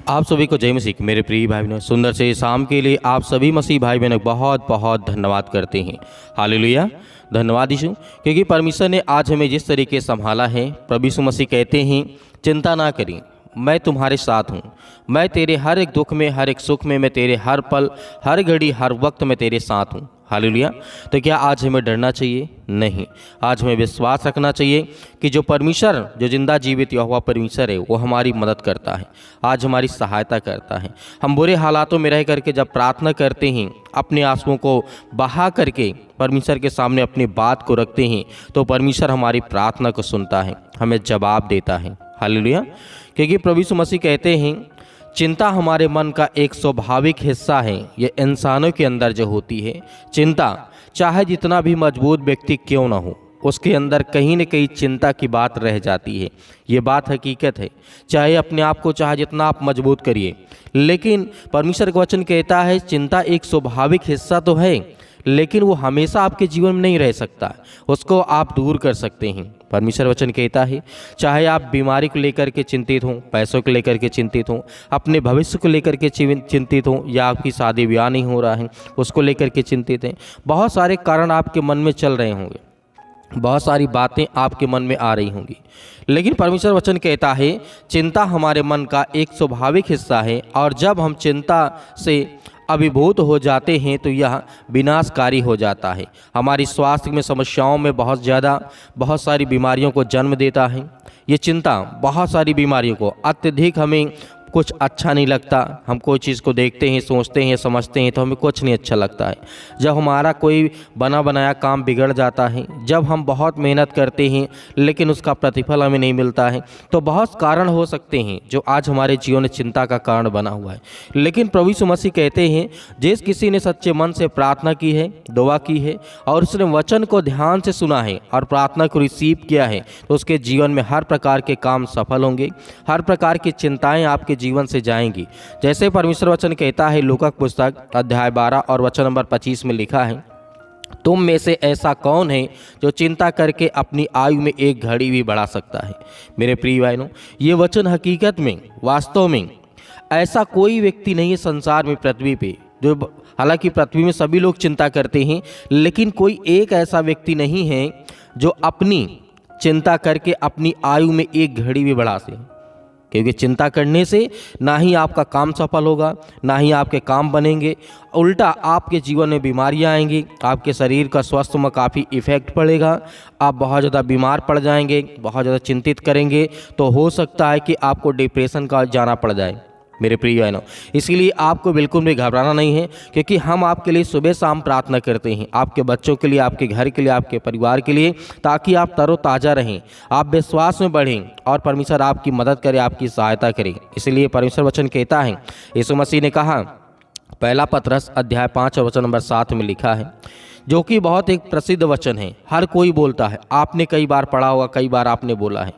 आप सभी को जय मसीह। मेरे प्रिय भाई बहनों, सुंदर से शाम के लिए आप सभी मसीह भाई बहनों बहुत बहुत धन्यवाद करते हैं। हालेलुया, धन्यवाद यीशु, क्योंकि परमेश्वर ने आज हमें जिस तरीके से संभाला है। प्रभु यीशु मसीह कहते हैं, चिंता ना करें, मैं तुम्हारे साथ हूँ। मैं तेरे हर एक दुख में, हर एक सुख में, मैं तेरे हर पल, हर घड़ी, हर वक्त मैं तेरे साथ हूँ। हालेलुया। तो क्या आज हमें डरना चाहिए? नहीं, आज हमें विश्वास रखना चाहिए कि जो परमेश्वर, जो जिंदा जीवित यहोवा परमेश्वर है, वो हमारी मदद करता है, आज हमारी सहायता करता है। हम बुरे हालातों में रह करके जब प्रार्थना करते हैं, अपने आंसुओं को बहा करके परमेश्वर के सामने अपनी बात को रखते हैं, तो परमेश्वर हमारी प्रार्थना को सुनता है, हमें जवाब देता है। हालेलुया। क्योंकि प्रभु यीशु मसीह कहते हैं, चिंता हमारे मन का एक स्वाभाविक हिस्सा है। ये इंसानों के अंदर जो होती है चिंता, चाहे जितना भी मजबूत व्यक्ति क्यों ना हो, उसके अंदर कहीं न कहीं चिंता की बात रह जाती है। ये बात हकीकत है। चाहे अपने आप को चाहे जितना आप मजबूत करिए, लेकिन परमेश्वर का वचन कहता है चिंता एक स्वाभाविक हिस्सा तो है, लेकिन वो हमेशा आपके जीवन में नहीं रह सकता, उसको आप दूर कर सकते हैं। परमेश्वर वचन कहता है, चाहे आप बीमारी को लेकर के चिंतित हों, पैसों को लेकर के चिंतित हों, अपने भविष्य को लेकर के चिंतित हों, या आपकी शादी ब्याह नहीं हो रहा है उसको लेकर के चिंतित हैं, बहुत सारे कारण आपके मन में चल रहे होंगे, बहुत सारी बातें आपके मन में आ रही होंगी, लेकिन परमेश्वर वचन कहता है चिंता हमारे मन का एक स्वाभाविक हिस्सा है, और जब हम चिंता से अभिभूत हो जाते हैं तो यह विनाशकारी हो जाता है। हमारी स्वास्थ्य में समस्याओं में बहुत सारी बीमारियों को जन्म देता है। ये चिंता बहुत सारी बीमारियों को, अत्यधिक हमें कुछ अच्छा नहीं लगता, हम कोई चीज़ को देखते हैं, सोचते हैं, समझते हैं तो हमें कुछ नहीं अच्छा लगता है। जब हमारा कोई बना बनाया काम बिगड़ जाता है, जब हम बहुत मेहनत करते हैं लेकिन उसका प्रतिफल हमें नहीं मिलता है, तो बहुत कारण हो सकते हैं जो आज हमारे जीवन में चिंता का कारण बना हुआ है। लेकिन प्रभु यीशु मसीह कहते हैं, जिस किसी ने सच्चे मन से प्रार्थना की है, दुआ की है, और उसने वचन को ध्यान से सुना है और प्रार्थना को रिसीव किया है, तो उसके जीवन में हर प्रकार के काम सफल होंगे, हर प्रकार की चिंताएँ आपके जीवन से जाएंगी। जैसे परमेश्वर वचन कहता है, लूका की पुस्तक अध्याय 12 और वचन नंबर 25 में लिखा है, तुम में से ऐसा कौन है जो चिंता करके अपनी आयु में एक घड़ी भी बढ़ा सकता है। मेरे प्रिय भाइयों, ये वचन हकीकत में, वास्तव में ऐसा कोई व्यक्ति नहीं है संसार में, पृथ्वी पे, जो, हालांकि पृथ्वी में सभी लोग चिंता करते हैं, लेकिन कोई एक ऐसा व्यक्ति नहीं है जो अपनी चिंता करके अपनी आयु में एक घड़ी भी बढ़ा सके। क्योंकि चिंता करने से ना ही आपका काम सफल होगा, ना ही आपके काम बनेंगे, उल्टा आपके जीवन में बीमारियां आएंगी, आपके शरीर का स्वास्थ्य में काफ़ी इफेक्ट पड़ेगा, आप बहुत ज़्यादा बीमार पड़ जाएंगे, बहुत ज़्यादा चिंतित करेंगे, तो हो सकता है कि आपको डिप्रेशन का जाना पड़ जाए। मेरे प्रिय बहनों, इसीलिए आपको बिल्कुल भी घबराना नहीं है, क्योंकि हम आपके लिए सुबह शाम प्रार्थना करते हैं, आपके बच्चों के लिए, आपके घर के लिए, आपके परिवार के लिए, ताकि आप तरोताज़ा रहें, आप विश्वास में बढ़ें और परमेश्वर आपकी मदद करे, आपकी सहायता करे। इसलिए परमेश्वर वचन कहता है, यीशु मसीह ने कहा, पहला पतरस अध्याय 5 और वचन नंबर 7 में लिखा है, जो कि बहुत एक प्रसिद्ध वचन है, हर कोई बोलता है, आपने कई बार पढ़ा होगा, कई बार आपने बोला है,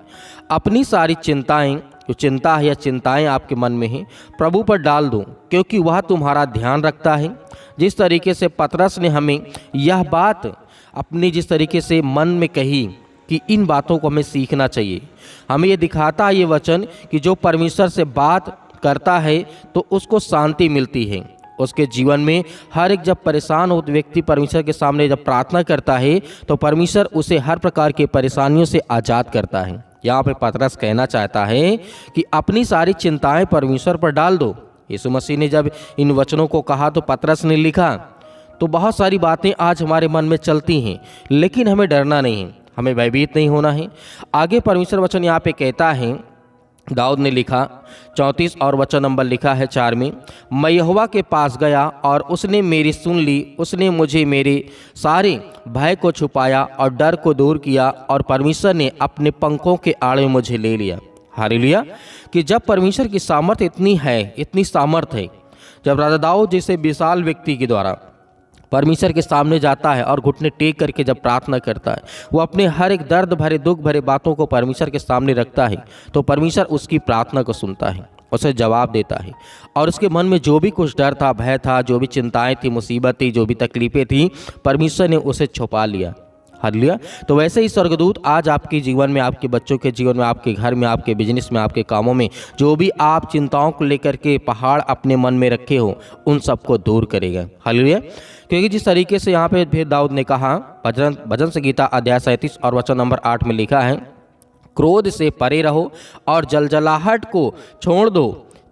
अपनी सारी चिंताएं, जो चिंता है या चिंताएं आपके मन में हैं, प्रभु पर डाल दो, क्योंकि वह तुम्हारा ध्यान रखता है। जिस तरीके से पतरस ने हमें यह बात अपनी जिस तरीके से मन में कही कि इन बातों को हमें सीखना चाहिए, हमें ये दिखाता है ये वचन कि जो परमेश्वर से बात करता है तो उसको शांति मिलती है। उसके जीवन में हर एक, जब परेशान हो व्यक्ति परमेश्वर के सामने जब प्रार्थना करता है तो परमेश्वर उसे हर प्रकार की परेशानियों से आज़ाद करता है। यहाँ पे पतरस कहना चाहता है कि अपनी सारी चिंताएं परमेश्वर पर डाल दो। यीशु मसीह ने जब इन वचनों को कहा तो पतरस ने लिखा, तो बहुत सारी बातें आज हमारे मन में चलती हैं, लेकिन हमें डरना नहीं है, हमें भयभीत नहीं होना है। आगे परमेश्वर वचन यहाँ पे कहता है, दाऊद ने लिखा 34 और वचन नंबर लिखा है 4 में, मैं यहोवा के पास गया और उसने मेरी सुन ली, उसने मुझे मेरे सारे भय को छुपाया और डर को दूर किया, और परमेश्वर ने अपने पंखों के आड़े मुझे ले लिया। हालेलुया। कि जब परमेश्वर की सामर्थ इतनी है, इतनी सामर्थ है, जब राजा दाऊद जैसे विशाल व्यक्ति के द्वारा परमेश्वर के सामने जाता है और घुटने टेक करके जब प्रार्थना करता है, वो अपने हर एक दर्द भरे, दुख भरे बातों को परमेश्वर के सामने रखता है, तो परमेश्वर उसकी प्रार्थना को सुनता है, उसे जवाब देता है, और उसके मन में जो भी कुछ डर था, भय था, जो भी चिंताएं थी, मुसीबत थी, जो भी तकलीफ़ें थी, परमेश्वर ने उसे छुपा लिया। हालेलुया। तो वैसे ही स्वर्गदूत आज आपके जीवन में, आपके बच्चों के जीवन में, आपके घर में, आपके बिजनेस में, आपके कामों में जो भी आप चिंताओं को लेकर के पहाड़ अपने मन में रखे हो उन सबको दूर करेगा। हालेलुया। क्योंकि जिस तरीके से यहाँ पे फिर दाऊद ने कहा, भजन संगीता अध्याय 37 और वचन नंबर 8 में लिखा है, क्रोध से परे रहो और जलजलाहट को छोड़ दो,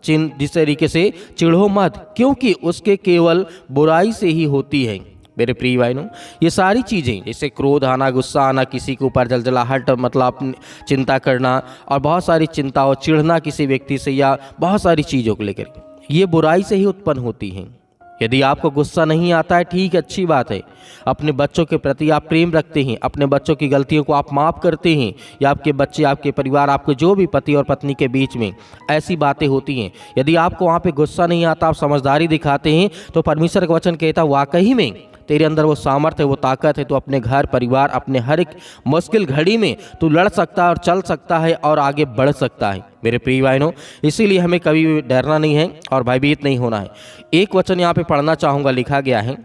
जिस तरीके से चिढ़ो मत, क्योंकि उसके केवल बुराई से ही होती है। मेरे प्रिय भाइयों, ये सारी चीज़ें जैसे क्रोध आना, गुस्सा आना, किसी के ऊपर जलजलाहट मतलब चिंता करना, और बहुत सारी चिंता और चिढ़ना किसी व्यक्ति से या बहुत सारी चीज़ों को लेकर, ये बुराई से ही उत्पन्न होती हैं। यदि आपको गुस्सा नहीं आता है, ठीक, अच्छी बात है। अपने बच्चों के प्रति आप प्रेम रखते हैं, अपने बच्चों की गलतियों को आप माफ़ करते हैं, या आपके बच्चे, आपके परिवार, आपके जो भी पति और पत्नी के बीच में ऐसी बातें होती हैं, यदि आपको वहाँ पे गुस्सा नहीं आता, आप समझदारी दिखाते हैं, तो परमेश्वर का वचन कहता वाकई में तेरे अंदर वो सामर्थ्य है, वो ताकत है, तो अपने घर परिवार, अपने हर एक मुश्किल घड़ी में तू लड़ सकता है और चल सकता है और आगे बढ़ सकता है। मेरे प्रिय भाइयों, इसीलिए हमें कभी भी डरना नहीं है और भयभीत नहीं होना है। एक वचन यहाँ पे पढ़ना चाहूँगा, लिखा गया है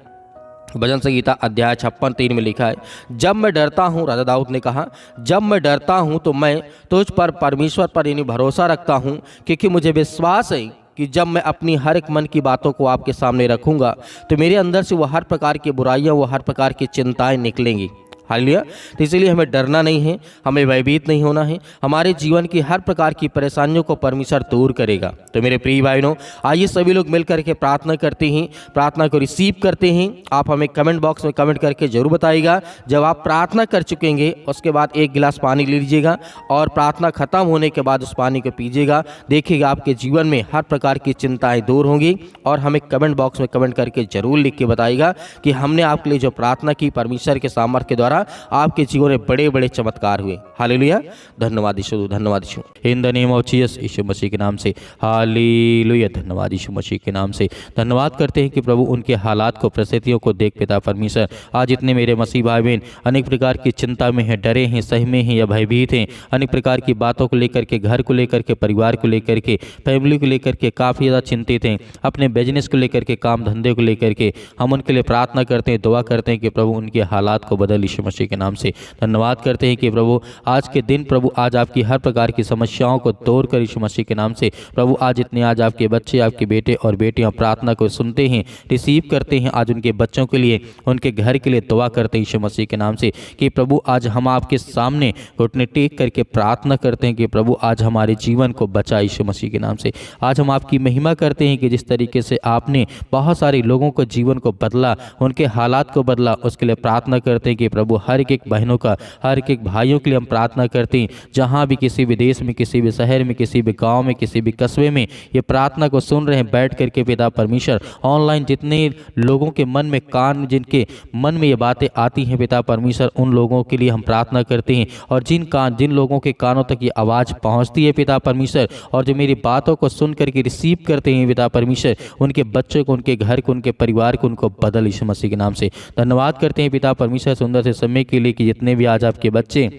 भजन संगीता अध्याय 56:3 में लिखा है, जब मैं डरता हूँ, राजा दाऊद ने कहा, जब मैं डरता हूँ तो मैं तुझ पर, परमेश्वर पर यानी भरोसा रखता हूँ, क्योंकि मुझे विश्वास है कि जब मैं अपनी हर एक मन की बातों को आपके सामने रखूंगा तो मेरे अंदर से वो हर प्रकार की बुराइयां, वो हर प्रकार की चिंताएं निकलेंगी। हालेलुया। तो इसलिए हमें डरना नहीं है, हमें भयभीत नहीं होना है। हमारे जीवन की हर प्रकार की परेशानियों को परमेश्वर दूर करेगा। तो मेरे प्रिय भाइयों, आइए सभी लोग मिल करके प्रार्थना करते हैं, प्रार्थना को रिसीव करते हैं। आप हमें कमेंट बॉक्स में कमेंट करके जरूर बताइएगा। जब आप प्रार्थना कर चुकेंगे उसके बाद एक गिलास पानी ले लीजिएगा और प्रार्थना खत्म होने के बाद उस पानी को पीजिएगा। देखिएगा आपके जीवन में हर प्रकार की चिंताएं दूर होंगी। और हमें कमेंट बॉक्स में कमेंट करके जरूर लिख के बताइएगा कि हमने आपके लिए जो प्रार्थना की, परमेश्वर के सामर्थ्य के द्वारा आपके जीवन में बड़े बड़े चमत्कार हुए। हालेलुया। धन्यवाद यीशु, धन्यवाद यीशु। In the name of Jesus, यीशु मसीह के नाम से हालेलुया। धन्यवाद यीशु मसीह के नाम से। धन्यवाद करते हैं कि प्रभु उनके हालात को, परिस्थितियों को देख पिता परमेश्वर, आज इतने मेरे मसीह भाई बहन अनेक प्रकार की चिंता में हैं, डरे हैं, सहमे हैं या भयभीत हैं, अनेक प्रकार की बातों को लेकर के, घर को लेकर के, परिवार को लेकर के, फैमिली को लेकर के काफ़ी ज़्यादा चिंतित हैं, अपने बिजनेस को लेकर के, काम धंधे को लेकर के, हम उनके लिए प्रार्थना करते हैं, दुआ करते हैं कि प्रभु उनके हालात को बदल यीशु मसीह के नाम से। धन्यवाद करते हैं कि प्रभु आज के दिन, प्रभु आज आपकी हर प्रकार की समस्याओं को तोड़ कर यीशु मसीह के नाम से, प्रभु आज इतने आज आपके बच्चे, आपके बेटे और बेटियां प्रार्थना को सुनते हैं, रिसीव करते हैं। आज उनके बच्चों के लिए, उनके घर के लिए दुआ करते हैं यीशु मसीह के नाम से कि प्रभु आज हम आपके सामने घुटने टेक करके प्रार्थना करते हैं कि प्रभु आज हमारे जीवन को बचा यीशु मसीह के नाम से। आज हम आपकी महिमा करते हैं कि जिस तरीके से आपने बहुत सारे लोगों को जीवन को बदला, उनके हालात को बदला, उसके लिए प्रार्थना करते हैं कि प्रभु हर एक बहनों का, हर एक भाइयों के लिए हम प्रार्थना करते हैं, जहाँ भी किसी भी देश में, किसी भी शहर में, किसी भी गांव में, किसी भी कस्बे में ये प्रार्थना को सुन रहे हैं बैठ करके पिता परमेश्वर, ऑनलाइन जितने लोगों के मन में कान, जिनके मन में ये बातें आती हैं पिता परमेश्वर, उन लोगों के लिए हम प्रार्थना करते हैं। और जिन लोगों के कानों तक ये आवाज़ पहुँचती है पिता परमेश्वर, और जो मेरी बातों को सुन करके रिसीव करते हैं पिता परमेश्वर, उनके बच्चों को, उनके घर को, उनके परिवार को, उनको बदल यीशु मसीह के नाम से। धन्यवाद करते हैं पिता परमेश्वर सुंदर से समय के लिए कि जितने भी आज आपके बच्चे,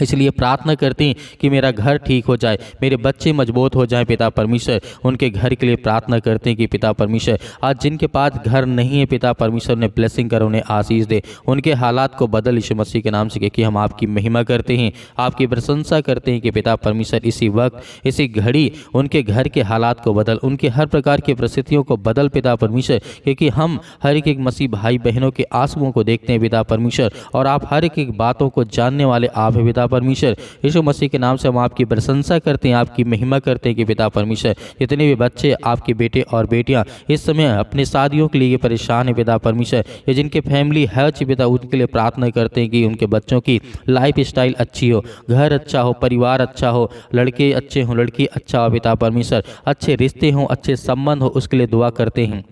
इसलिए प्रार्थना करते हैं कि मेरा घर ठीक हो जाए, मेरे बच्चे मजबूत हो जाएं पिता परमेश्वर, उनके घर के लिए प्रार्थना करते हैं कि पिता परमेश्वर आज जिनके पास घर नहीं है पिता परमेश्वर ने ब्लेसिंग कर, उन्हें आशीष दे, उनके हालात को बदल यीशु मसीह के नाम से, क्योंकि हम आपकी महिमा करते हैं, आपकी प्रशंसा करते हैं कि पिता परमेश्वर इसी वक्त, इसी घड़ी उनके घर के हालात को बदल, उनके हर प्रकार की परिस्थितियों को बदल पिता परमेश्वर, क्योंकि हम हर एक मसीह भाई बहनों के आंसुओं को देखते हैं पिता परमेश्वर, और आप हर एक बातों को जानने वाले आप हैं पिता परमेश्वर। यीशु मसीह के नाम से हम आपकी प्रशंसा करते हैं, आपकी महिमा करते हैं कि पिता परमेश्वर जितने भी बच्चे, आपके बेटे और बेटियां इस समय अपने शादियों के लिए परेशान है पिता परमेश्वर, या जिनके फैमिली है पिता, उनके लिए प्रार्थना करते हैं कि उनके बच्चों की लाइफ स्टाइल अच्छी हो, घर अच्छा हो, परिवार अच्छा हो, लड़के अच्छे हों, लड़की अच्छा हो पिता परमेश्वर, अच्छे रिश्ते हों, अच्छे संबंध हो, उसके लिए दुआ करते हैं,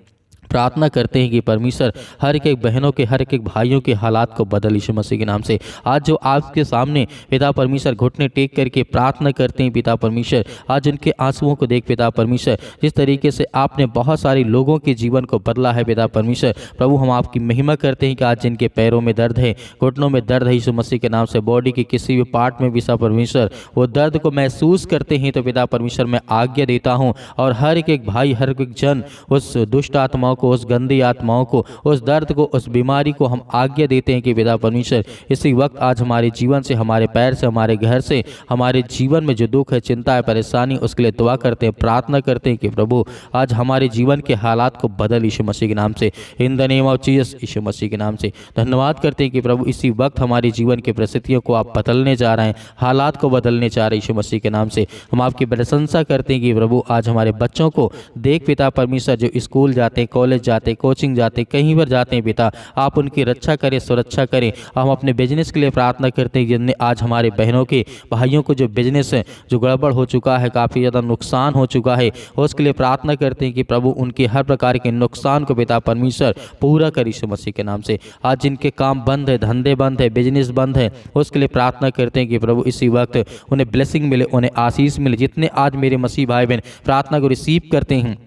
प्रार्थना करते हैं कि परमेश्वर हर एक बहनों के, हर एक भाइयों के हालात को बदल यीशु मसीह के नाम से। आज जो आपके सामने पिता परमेश्वर घुटने टेक करके प्रार्थना करते हैं पिता परमेश्वर, आज उनके आंसुओं को देख पिता परमेश्वर, जिस तरीके से आपने बहुत सारे लोगों के जीवन को बदला है पिता परमेश्वर, प्रभु हम आपकी महिमा करते हैं कि आज जिनके पैरों में दर्द है, घुटनों में दर्द है यीशु मसीह के नाम से, बॉडी के किसी भी पार्ट में पिता परमेश्वर वो दर्द को महसूस करते हैं, तो पिता परमेश्वर मैं आज्ञा देता हूँ और हर एक भाई, हर एक जन उस दुष्ट आत्माओं को, उस गंदी आत्माओं को, उस दर्द को, उस बीमारी को हम आज्ञा देते हैं कि पिता परमेश्वर इसी वक्त आज हमारे जीवन से, हमारे पैर से, हमारे घर से, हमारे जीवन में जो दुख है, चिंता है, परेशानी, उसके लिए दुआ करते हैं, प्रार्थना करते हैं कि प्रभु आज हमारे जीवन के हालात को बदल यीशु मसीह के नाम से, in the name of Jesus, यीशु मसीह के नाम से। धन्यवाद करते हैं कि प्रभु इसी वक्त हमारे जीवन की परिस्थितियों को आप बदलने जा रहे हैं, हालात को बदलने जा रहे हैं यीशु मसीह के नाम से। हम आपकी प्रशंसा करते हैं कि प्रभु आज हमारे बच्चों को देख पिता परमेश्वर, जो स्कूल जाते हैं, कॉलेज जाते हैं, कोचिंग जाते हैं, कहीं पर जाते हैं पिता, आप उनकी रक्षा करें, सुरक्षा करें। हम अपने बिजनेस के लिए प्रार्थना करते हैं जिनने आज हमारे बहनों के, भाइयों को जो बिजनेस है जो गड़बड़ हो चुका है, काफ़ी ज़्यादा नुकसान हो चुका है, उसके लिए प्रार्थना करते हैं कि प्रभु उनके हर प्रकार के नुकसान को पिता परमेश्वर पूरा कर यीशु मसीह के नाम से। आज जिनके काम बंद है, धंधे बंद है, बिजनेस बंद है, उसके लिए प्रार्थना करते हैं कि प्रभु इसी वक्त उन्हें ब्लेसिंग मिले, उन्हें आशीष मिले। जितने आज मेरे मसीह भाई बहन प्रार्थना को रिसीव करते हैं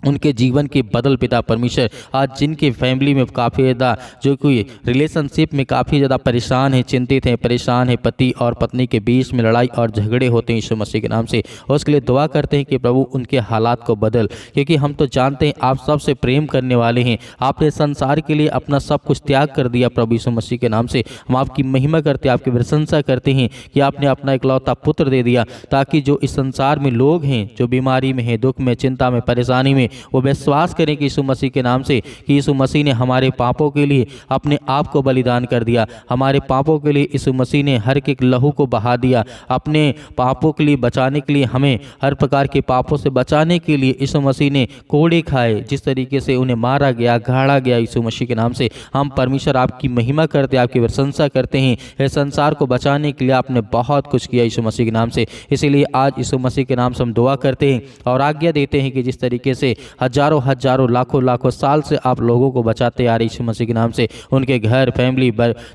उनके जीवन के बदल पिता परमेश्वर। आज जिनके फैमिली में काफ़ी ज़्यादा, जो कोई रिलेशनशिप में काफ़ी ज़्यादा परेशान है, चिंतित हैं, परेशान है, पति और पत्नी के बीच में लड़ाई और झगड़े होते हैं यीशु मसीह के नाम से, उसके लिए दुआ करते हैं कि प्रभु उनके हालात को बदल। क्योंकि हम तो जानते हैं आप सबसे प्रेम करने वाले हैं, आपने संसार के लिए अपना सब कुछ त्याग कर दिया प्रभु यीशु मसीह के नाम से। हम आपकी महिमा करते हैं, आपकी प्रशंसा करते हैं कि आपने अपना इकलौता पुत्र दे दिया, ताकि जो इस संसार में लोग हैं, जो बीमारी में हैं, दुख में, चिंता में, परेशानी में, वो विश्वास करें कि यीशु मसीह के नाम से कि यीशु मसीह ने हमारे पापों के लिए अपने आप को बलिदान कर दिया। हमारे पापों के लिए यीशु मसीह ने हर एक लहू को बहा दिया। अपने पापों के लिए बचाने के लिए, हमें हर प्रकार के पापों से बचाने के लिए यीशु मसीह ने कोड़े खाए। जिस तरीके से उन्हें मारा गया, गाड़ा गया यीशु मसीह के नाम से, हम परमेश्वर आपकी महिमा करते, आपकी प्रशंसा करते हैं। इस संसार को बचाने के लिए आपने बहुत कुछ किया यीशु मसीह के नाम से। इसीलिए आज यीशु मसीह के नाम से हम दुआ करते हैं और आज्ञा देते हैं कि जिस तरीके से हजारों हजारों लाखों लाखों साल से आप लोगों को बचाते आ रहे यीशु मसीह के नाम से, उनके घर, फैमिली,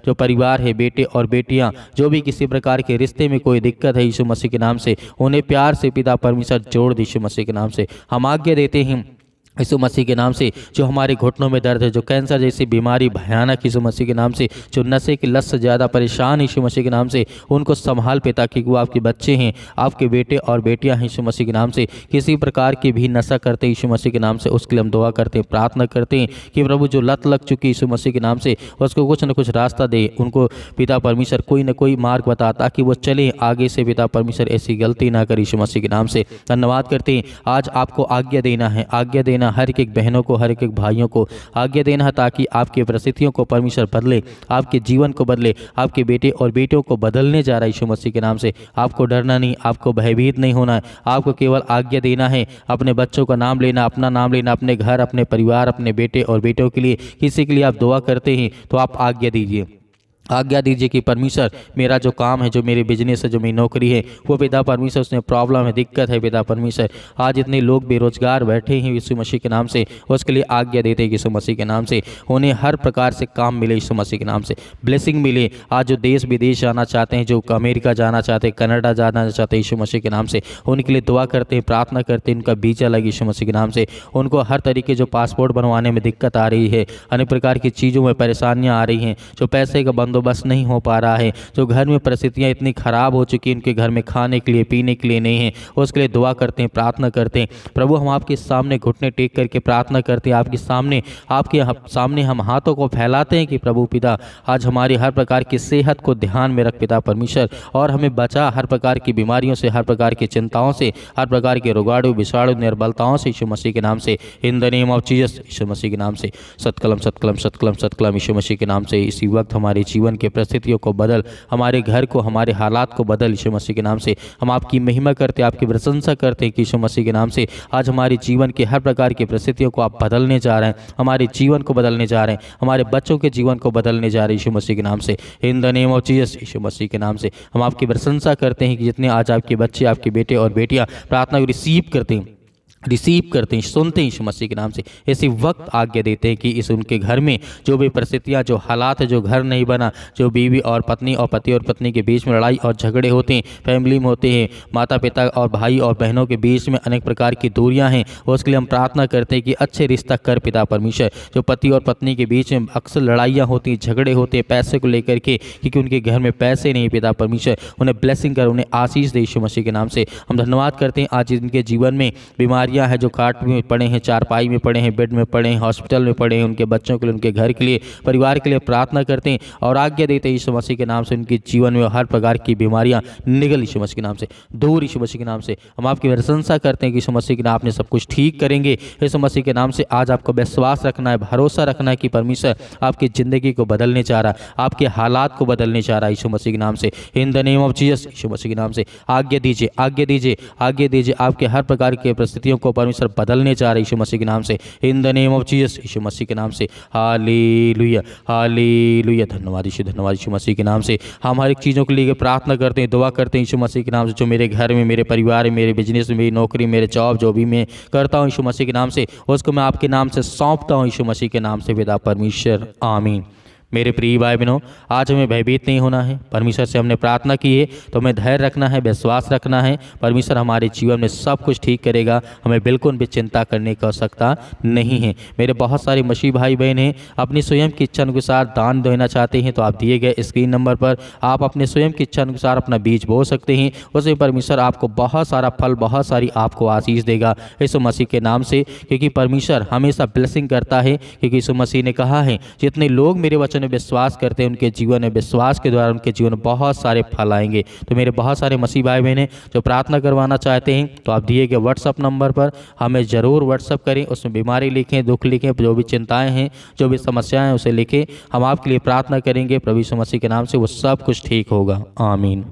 जो परिवार है, बेटे और बेटियां, जो भी किसी प्रकार के रिश्ते में कोई दिक्कत है यीशु मसीह के नाम से, उन्हें प्यार से पिता परमेश्वर जोड़ दे यीशु मसीह के नाम से। हम आज्ञा देते हैं यीशु मसीह के नाम से, जो हमारे घुटनों में दर्द है, जो कैंसर जैसी बीमारी भयानक यीशु मसीह के नाम से, जो नशे की लत से ज़्यादा परेशान यीशु मसीह के नाम से, उनको संभाल पिता, क्योंकि वो आपके बच्चे हैं, आपके बेटे और बेटियां हैं यीशु मसीह के नाम से। किसी प्रकार की भी नशा करते यीशु मसीह के नाम से, उसके लिए हम दुआ करते हैं, प्रार्थना करते हैं कि प्रभु जो लत लग चुकी यीशु मसीह के नाम से, उसको कुछ न कुछ रास्ता दे, उनको पिता परमेश्वर कोई न कोई मार्ग बता, ताकि वो चले आगे से पिता परमेश्वर ऐसी गलती ना करे यीशु मसीह के नाम से। धन्यवाद करते हैं। आज आपको आज्ञा देना है, आज्ञा देना हर एक बहनों को, हर एक भाइयों को आज्ञा देना है, ताकि आपकी परिस्थितियों को परमेश्वर बदले, आपके जीवन को बदले, आपके बेटे और बेटियों को बदलने जा रहा है यीशु मसीह के नाम से। आपको डरना नहीं, आपको भयभीत नहीं होना है, आपको केवल आज्ञा देना है, अपने बच्चों का नाम लेना, अपना नाम लेना, अपने घर, अपने परिवार, अपने बेटे और बेटियों के लिए, किसी के लिए आप दुआ करते हैं तो आप आज्ञा दीजिए, आज्ञा दीजिए कि परमेश्वर मेरा जो काम है, जो मेरी बिजनेस है, जो मेरी नौकरी है, वो पिता परमेश्वर उसमें प्रॉब्लम है, दिक्कत है पिता परमेश्वर। आज इतने लोग बेरोजगार बैठे हैं यीशु मसीह के नाम से, उसके लिए आज्ञा देते हैं यीशु मसीह के नाम से, उन्हें हर प्रकार से काम मिले यीशु मसीह के नाम से, ब्लेसिंग मिले। आज जो देश विदेश जाना चाहते हैं, जो अमेरिका जाना चाहते हैं, कनाडा जाना चाहते हैं यीशु मसीह के नाम से, उनके लिए दुआ करते हैं, प्रार्थना करते हैं, उनका वीजा लगे यीशु मसीह के नाम से। उनको हर तरीके जो पासपोर्ट बनवाने में दिक्कत आ रही है, अनेक प्रकार की चीज़ों में परेशानियाँ आ रही हैं, जो पैसे का बंदोबस्त नहीं हो पा रहा है, जो घर में परिस्थितियां इतनी खराब हो चुकी हैं, उनके घर में खाने के लिए, पीने के लिए नहीं है, उसके लिए दुआ करते हैं, प्रार्थना करते हैं। प्रभु हम आपके सामने घुटने टेक करके प्रार्थना करते हैं, आपके सामने हम हाथों को फैलाते हैं कि प्रभु पिता आज हमारी हर प्रकार की सेहत को ध्यान में रख पिता परमेश्वर, और हमें बचा हर प्रकार की बीमारियों से, हर प्रकार की चिंताओं से, हर प्रकार के रोगाणु, विषाणु, निर्बलताओं से यीशु मसीह के नाम से, in the name of Jesus, यीशु मसीह के नाम से। सतकलम सतकलम सतकलम सतकलम यीशु मसीह के नाम से। इसी वक्त हमारे जीवन के परिस्थितियों को बदल, हमारे घर को, हमारे हालात को बदल यीशु मसीह के नाम से। हम आपकी महिमा करते, आपकी प्रशंसा करते हैं कि यीशु मसीह के नाम से आज हमारे जीवन के हर प्रकार की परिस्थितियों को आप बदलने जा रहे हैं, हमारे जीवन को बदलने जा रहे हैं, हमारे बच्चों के जीवन को बदलने जा रहे हैं यीशु मसीह के नाम से, in the name of Jesus, यीशु मसीह के नाम से। हम आपकी प्रशंसा करते हैं कि जितने आज आपके बच्चे, आपके बेटे और बेटियां प्रार्थना को रिसीव करते हैं, सुनते हैं यीशु मसीह के नाम से, इसी वक्त आज्ञा देते हैं कि इस उनके घर में जो भी परिस्थितियां, जो हालात है, जो घर नहीं बना, जो बीवी और पत्नी और पति और पत्नी के बीच में लड़ाई और झगड़े होते हैं, फैमिली में होते हैं, माता पिता और भाई और बहनों के बीच में अनेक प्रकार की दूरियां हैं, उसके लिए हम प्रार्थना करते हैं कि अच्छे रिश्ता कर पिता परमेश्वर। जो पति और पत्नी के बीच में अक्सर लड़ाइयाँ होती हैं, झगड़े होते हैं पैसे को लेकर के, क्योंकि उनके घर में पैसे नहीं पिता परमेश्वर, उन्हें ब्लेसिंग कर, उन्हें आशीष दे यीशु मसीह के नाम से। हम धन्यवाद करते हैं आज इनके जीवन में बीमारी बीमारियां हैं, जो खाट में पड़े हैं, चारपाई में पड़े हैं, बेड में पड़े हैं, हॉस्पिटल में पड़े हैं, उनके बच्चों के लिए, उनके घर के लिए, परिवार के लिए प्रार्थना करते हैं और आज्ञा देते हैं यीशु मसीह के नाम से उनके जीवन में हर प्रकार की बीमारियां निकल यीशु मसीह के नाम से दूर, यीशु मसीह के नाम से। हम आपकी प्रशंसा करते हैं कि यीशु मसीह के नाम आपने सब कुछ ठीक करेंगे। यीशु मसीह के नाम से आज आपको विश्वास रखना है, भरोसा रखना है कि परमेश्वर आपकी ज़िंदगी को बदलने चाह रहा है, आपके हालात को बदलने चाह रहा है यीशु मसीह के नाम से। In the name of Jesus, यीशु मसीह के नाम से आज्ञा दीजिए, आज्ञा दीजिए, आज्ञा दीजिए। आपके हर प्रकार की परिस्थितियों को परमेश्वर बदलने चाह रहा है यीशु मसीह के नाम से। In the name of Jesus, यीशु मसीह के नाम से। Hallelujah, hallelujah. धन्यवाद यीशु, धन्यवाद यीशु मसीह के नाम से। हम हर एक चीज़ों के लिए प्रार्थना करते हैं, दुआ करते हैं यीशु मसीह के नाम से। जो मेरे घर में, मेरे परिवार में, मेरे बिजनेस में, मेरी नौकरी, मेरे जॉब, जो भी मैं करता हूँ यीशु मसीह के नाम से, उसको मैं आपके नाम से सौंपता हूँ यीशु मसीह के नाम से। पिता परमेश्वर, आमीन। मेरे प्रिय भाई बहनों, आज हमें भयभीत नहीं होना है। परमेश्वर से हमने प्रार्थना की है तो हमें धैर्य रखना है, विश्वास रखना है। परमेश्वर हमारे जीवन में सब कुछ ठीक करेगा, हमें बिल्कुल भी चिंता करने की आवश्यकता नहीं है। मेरे बहुत सारे मसीह भाई बहन हैं, अपनी स्वयं की इच्छा अनुसार दान देना चाहते हैं तो आप दिए गए स्क्रीन नंबर पर आप अपने स्वयं की इच्छा अनुसार अपना बीज बो सकते हैं। उसमें परमेश्वर आपको बहुत सारा फल, बहुत सारी आपको आशीष देगा यीशु मसीह के नाम से, क्योंकि परमेश्वर हमेशा ब्लेसिंग करता है। क्योंकि यीशु मसीह ने कहा है, जितने लोग मेरे वचन में विश्वास करते हैं उनके जीवन में, विश्वास के द्वारा उनके जीवन में बहुत सारे फल आएंगे। तो मेरे बहुत सारे मसीह भाई बहन जो प्रार्थना करवाना चाहते हैं तो आप दिए गए व्हाट्सअप नंबर पर हमें ज़रूर व्हाट्सअप करें। उसमें बीमारी लिखें, दुख लिखें, जो भी चिंताएं हैं, जो भी समस्याएं हैं उसे लिखें। हम आपके लिए प्रार्थना करेंगे, प्रभु यीशु मसीह के नाम से वो सब कुछ ठीक होगा। आमीन।